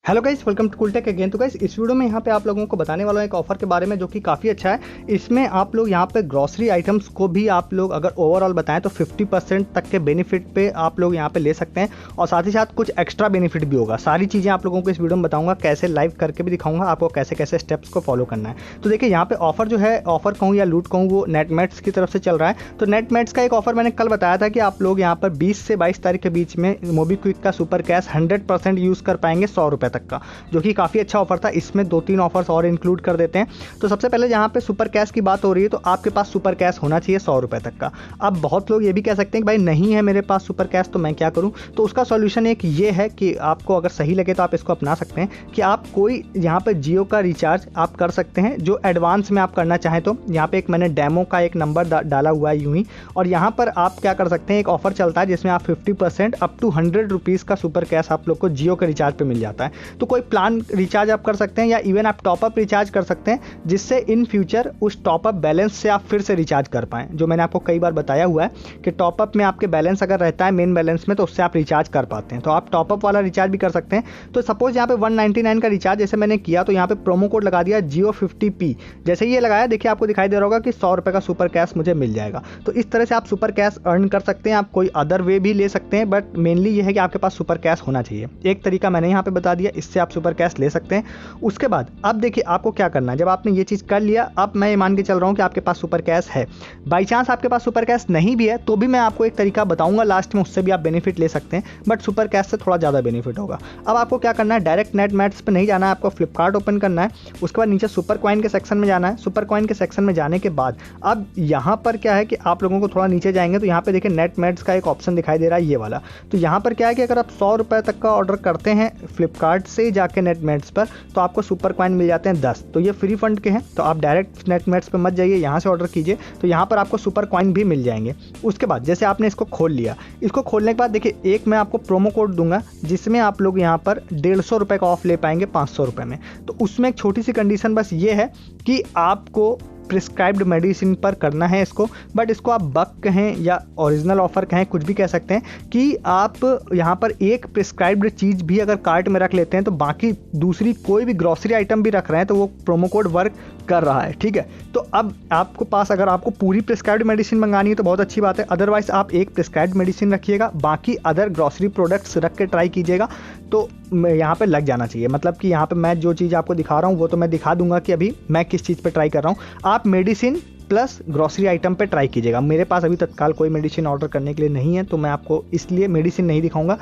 Hello guys, welcome to CoolTech again. तो guys, इस video में यहाँ पे आप लोगों को बताने वाला हूँ एक ऑफर के बारे में जो कि काफ़ी अच्छा है। इसमें आप लोग यहाँ पे ग्रॉसरी आइटम्स को भी आप लोग अगर ओवरऑल बताएं तो 50% तक के बेनिफिट पे आप लोग यहाँ पे ले सकते हैं और साथ ही साथ कुछ एक्स्ट्रा बेनिफिट भी होगा। सारी चीज़ें आप लोगों को इस वीडियो में बताऊँगा, कैसे लाइव करके भी दिखाऊंगा आपको कैसे कैसे स्टेप्स को फॉलो करना है। तो देखिए यहाँ पे ऑफर जो है, ऑफर कहूँ या लूट कहूँ, वो नेटमेट्स की तरफ से चल रहा है। तो नेटमेट्स का एक ऑफर मैंने कल बताया था कि आप लोग यहाँ पर 20 से 22 तारीख के बीच में मोबीक्विक का सुपर कैश 100% यूज़ कर पाएंगे 100 रुपये तक का, जो कि काफ़ी अच्छा ऑफर था। इसमें 2-3 ऑफर्स और इंक्लूड कर देते हैं। तो सबसे पहले जहाँ पे सुपर कैश की बात हो रही है तो आपके पास सुपर कैश होना चाहिए 100 रुपये तक का। अब बहुत लोग ये भी कह सकते हैं कि भाई नहीं है मेरे पास सुपर कैश तो मैं क्या करूँ। तो उसका सॉल्यूशन एक ये है कि आपको अगर सही लगे तो आप इसको अपना सकते हैं कि आप कोई यहाँ पर जियो का रिचार्ज आप कर सकते हैं जो एडवांस में आप करना चाहें। तो यहाँ पर एक मैंने डेमो का एक नंबर डाला हुआ है यूँ ही, और यहाँ पर आप क्या कर सकते हैं, एक ऑफर चलता है जिसमें आप 50% अप टू 100 रुपीज़ का सुपर कैश आप लोग को जियो के रिचार्ज पर मिल जाता है। तो कोई प्लान रिचार्ज आप कर सकते हैं या इवन आप टॉपअप रिचार्ज कर सकते हैं, जिससे इन फ्यूचर उस टॉपअप बैलेंस से आप फिर से रिचार्ज कर पाएँ। जो मैंने आपको कई बार बताया हुआ है कि टॉपअप में आपके बैलेंस अगर रहता है मेन बैलेंस में तो उससे आप रिचार्ज कर पाते हैं। तो आप टॉपअप वाला रिचार्ज भी कर सकते हैं। तो सपोज यहाँ पे 199 का रिचार्ज जैसे मैंने किया तो यहाँ पे प्रोमो कोड लगा दिया Jio50P। जैसे ये लगाया, देखिए आपको दिखाई दे रहा होगा कि 100 रुपये का सुपर कैश मुझे मिल जाएगा। तो इस तरह से आप सुपर कैश अर्न कर सकते हैं। आप कोई अदर वे भी ले सकते हैं, बट मेनली ये है कि आपके पास सुपर कैश होना चाहिए। एक तरीका मैंने यहाँ पे बता दिया, इससे आप सुपर कैश ले सकते हैं। उसके बाद अब देखिए आपको क्या करना है। जब आपने ये चीज़ कर लिया, अब मैं ये मान के चल रहा हूँ कि आपके पास सुपर कैश है। बाई चांस आपके पास सुपर कैश नहीं भी है तो भी मैं आपको एक तरीका बताऊंगा लास्ट में, उससे भी आप बेनिफिट ले सकते हैं, बट सुपर कैश से थोड़ा ज़्यादा बेनिफिट होगा। अब आपको क्या करना है, डायरेक्ट नेटमेट्स पे नहीं जाना है, आपको फ्लिपकार्ट ओपन करना है। उसके बाद नीचे सुपर कॉइन के सेक्शन में जाना है। सुपर कॉइन के सेक्शन में जाने के बाद अब यहाँ पर क्या है कि आप लोगों को थोड़ा नीचे जाएंगे तो यहाँ पे देखिए नेटमेट्स का एक ऑप्शन दिखाई दे रहा है, ये वाला। तो यहाँ पर क्या है कि अगर आप 100 रुपये तक का ऑर्डर करते हैं फ्लिपकार्ट से जाके नेटमेट्स पर तो आपको सुपर कॉइन मिल जाते हैं 10। तो ये फ्री फंड के हैं, तो आप डायरेक्ट नेटमेट्स पे मत जाइए, यहाँ से ऑर्डर कीजिए तो यहाँ पर आपको सुपर कॉइन भी मिल जाएंगे। उसके बाद जैसे आपने इसको खोल लिया, इसको खोलने के बाद देखिए एक मैं आपको प्रोमो कोड दूंगा जिसमें आप लोग यहाँ पर 150 रुपये का ऑफ ले पाएंगे 500 रुपये में। तो उसमें एक छोटी सी कंडीशन बस ये है कि आपको प्रिस्क्राइब्ड मेडिसिन पर करना है इसको, बट इसको आप बक कहें या ओरिजिनल ऑफर कहें, कुछ भी कह सकते हैं कि आप यहाँ पर एक प्रिस्क्राइब्ड चीज़ भी अगर कार्ट में रख लेते हैं तो बाकी दूसरी कोई भी ग्रॉसरी आइटम भी रख रहे हैं तो वो प्रोमो कोड वर्क कर रहा है, ठीक है। तो अब आपको पास अगर आपको पूरी प्रिस्क्राइब्ड मेडिसिन मंगानी है तो बहुत अच्छी बात है, अदरवाइज आप एक प्रिस्क्राइब्ड मेडिसिन रखिएगा, बाकी अदर ग्रॉसरी प्रोडक्ट्स रख के ट्राई कीजिएगा तो यहाँ पे लग जाना चाहिए। मतलब कि यहाँ पे मैं जो चीज़ आपको दिखा रहा हूँ वो तो मैं दिखा दूंगा कि अभी मैं किस चीज़ पे ट्राई कर रहा हूँ। आप मेडिसिन प्लस ग्रॉसरी आइटम पे ट्राई कीजिएगा। मेरे पास अभी तत्काल कोई मेडिसिन ऑर्डर करने के लिए नहीं है तो मैं आपको इसलिए मेडिसिन नहीं दिखाऊंगा,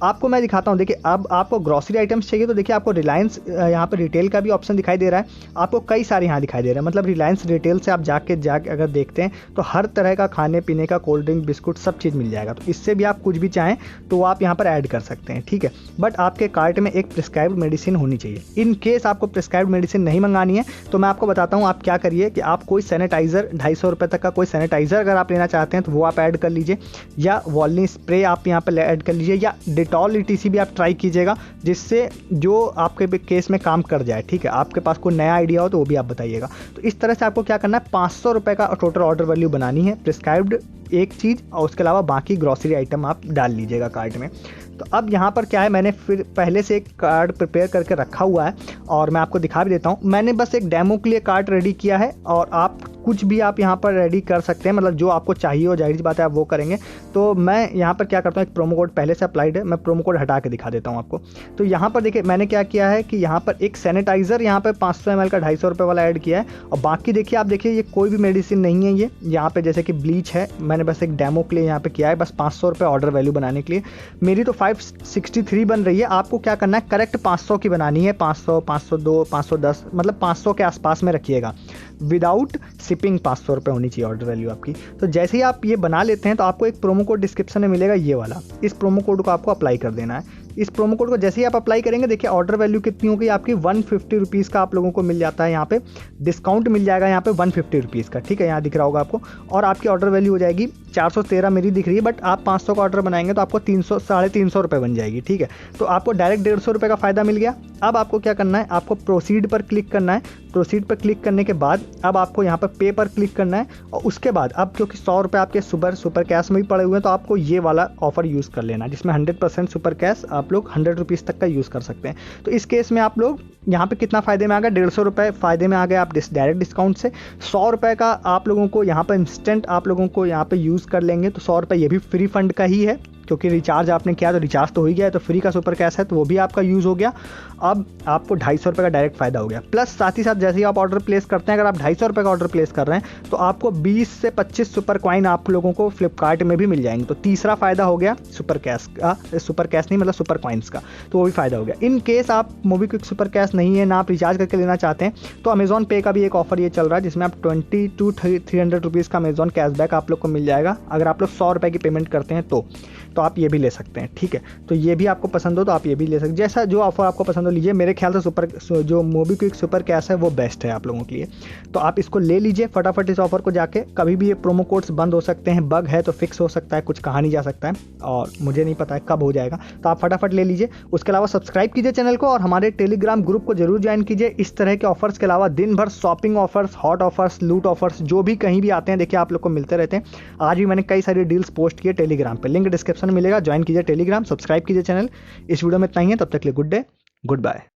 आपको मैं दिखाता हूँ। देखिए अब आपको ग्रॉसरी आइटम्स चाहिए तो देखिए आपको रिलायंस यहाँ पर रिटेल का भी ऑप्शन दिखाई दे रहा है, आपको कई सारे यहाँ दिखाई दे रहे हैं। मतलब रिलायंस रिटेल से आप जाके अगर देखते हैं तो हर तरह का खाने पीने का, कोल्ड ड्रिंक, बिस्कुट, सब चीज़ मिल जाएगा। तो इससे भी आप कुछ भी चाहें तो आप यहाँ पर ऐड कर सकते हैं, ठीक है। बट आपके कार्ट में एक प्रिस्क्राइब्ड मेडिसिन होनी चाहिए। इन केस आपको प्रिस्क्राइब्ड मेडिसिन नहीं मंगानी है तो मैं आपको बताता हूँ आप क्या करिए कि आप कोई सैनिटाइजर 250 रुपये तक का कोई सैनिटाइजर अगर आप लेना चाहते हैं तो वो आप ऐड कर लीजिए, या वॉलनी स्प्रे आप यहाँ पर ऐड कर लीजिए, या डिटॉल ETC भी आप ट्राई कीजिएगा जिससे जो आपके केस में काम कर जाए, ठीक है। आपके पास कोई नया आइडिया हो तो वो भी आप बताइएगा। तो इस तरह से आपको क्या करना है, 500 रुपये का टोटल ऑर्डर वैल्यू बनानी है, प्रिस्क्राइब्ड एक चीज़, और उसके अलावा बाकी ग्रॉसरी आइटम आप डाल लीजिएगा कार्ट में। तो अब यहाँ पर क्या है, मैंने फिर पहले से एक कार्ड प्रिपेयर करके रखा हुआ है और मैं आपको दिखा भी देता हूँ। मैंने बस एक डेमो के लिए कार्ड रेडी किया है और आप कुछ भी आप यहाँ पर रेडी कर सकते हैं, मतलब जो आपको चाहिए हो, जाहिर सी बात है आप वो करेंगे। तो मैं यहाँ पर क्या करता हूँ, एक प्रोमो कोड पहले से अप्लाइड है, मैं प्रोमो कोड हटा के दिखा देता हूँ आपको। तो यहाँ पर देखिए मैंने क्या किया है कि यहाँ पर एक सैनिटाइज़र यहाँ पर 500 ml का 250 रुपये वाला ऐड किया है, और बाकी देखिए आप देखिए ये कोई भी मेडिसिन नहीं है। ये यहाँ पर जैसे कि ब्लीच है, मैंने बस एक डेमो के लिए यहाँ पर किया है, बस 500 रुपये ऑर्डर वैल्यू बनाने के लिए। मेरी तो 563 बन रही है, आपको क्या करना है, करेक्ट 500 की बनानी है। 500, 502, 510, मतलब 500 के आसपास में रखिएगा। विदाउट शिपिंग 500 रुपये होनी चाहिए ऑर्डर वैल्यू आपकी। तो जैसे ही आप ये बना लेते हैं तो आपको एक प्रोमो कोड डिस्क्रिप्शन में मिलेगा, ये वाला। इस प्रोमो कोड को आपको अप्लाई कर देना है। इस प्रोमो कोड को जैसे ही आप अप्लाई करेंगे देखिए ऑर्डर वैल्यू कितनी होगी आपकी, 150 रुपीज़ का आप लोगों को मिल जाता है। यहाँ पे डिस्काउंट मिल जाएगा यहाँ पे 150 रुपीज़ का, ठीक है, यहाँ दिख रहा होगा आपको। और आपकी ऑर्डर वैल्यू हो जाएगी 413 मेरी दिख रही है, बट आप 500 का ऑर्डर बनाएंगे तो आपको 300 350 रुपये बन जाएगी। ठीक है, तो आपको डायरेक्ट 150 रुपये का फ़ायदा मिल गया। अब आपको क्या करना है, आपको प्रोसीड पर क्लिक करना है। प्रोसीड पर क्लिक करने के बाद अब आपको यहाँ पर पे पर क्लिक करना है, और उसके बाद अब क्योंकि 100 रुपये आपके सुपर कैश में भी पड़े हुए हैं, तो आपको ये वाला ऑफर यूज़ कर लेना, जिसमें 100% सुपर कैश आप लोग 100 रुपीज़ तक का यूज़ कर सकते हैं। तो इस केस में आप लोग यहाँ पे कितना फ़ायदे में आ गया, 150 रुपये फ़ायदे में आ गए आप डायरेक्ट डिस्काउंट से। 100 रुपये का आप लोगों को यहाँ पर इंस्टेंट आप लोगों को यहाँ पे यूज़ कर लेंगे, तो 100 रुपये ये भी फ्री फंड का ही है, क्योंकि रिचार्ज आपने किया तो रिचार्ज तो हो ही गया है, तो फ्री का सुपर कैश है तो वो भी आपका यूज़ हो गया। अब आपको 250 रुपये का डायरेक्ट फ़ायदा हो गया। प्लस साथ ही साथ जैसे ही आप ऑर्डर प्लेस करते हैं, अगर आप 250 रुपये का ऑर्डर प्लेस कर रहे हैं तो आपको 20 से 25 सुपर कॉइन आप लोगों को फ्लिपकार्ट में भी मिल जाएंगे। तो तीसरा फ़ायदा हो गया सुपर कैश का, सुपर कैश नहीं मतलब सुपर कॉइन्स का, तो वो भी फ़ायदा हो गया। इन केस आप मोबीक्विक सुपर कैश नहीं है ना, आप रिचार्ज करके लेना चाहते हैं, तो अमेजॉन पे का भी एक ऑफर ये चल रहा है, जिसमें आप 20 to 300 रुपीज़ का अमेजॉन कैशबैक आप लोग को मिल जाएगा अगर आप लोग 100 रुपये की पेमेंट करते हैं तो आप ये भी ले सकते हैं। ठीक है, तो ये भी आपको पसंद हो तो आप ये भी ले सकते हैं, जैसा जो ऑफर आपको पसंद हो लीजिए। मेरे ख्याल से जो मोबीक्विक सुपर कैश है वो बेस्ट है आप लोगों के लिए, तो आप इसको ले लीजिए फटाफट इस ऑफर को जाके। कभी भी ये प्रोमो कोड्स बंद हो सकते हैं, बग है तो फिक्स हो सकता है, कुछ कहा नहीं जा सकता है और मुझे नहीं पता है कब हो जाएगा, तो आप फटाफट ले लीजिए। उसके अलावा सब्सक्राइब कीजिए चैनल को और हमारे टेलीग्राम ग्रुप को जरूर ज्वाइन कीजिए। इस तरह के ऑफर्स के अलावा दिन भर शॉपिंग ऑफर्स, हॉट ऑफर्स, लूट ऑफर्स जो भी कहीं भी आते हैं देखिए आप लोग को मिलते रहते हैं। आज भी मैंने कई सारी डील्स पोस्ट किए टेलीग्राम पे, लिंक डिस्क्रिप्शन में मिलेगा, ज्वाइन कीजिए टेलीग्राम, सब्सक्राइब कीजिए चैनल। इस वीडियो में इतना ही है, तब तक के लिए गुड डे, गुड बाय।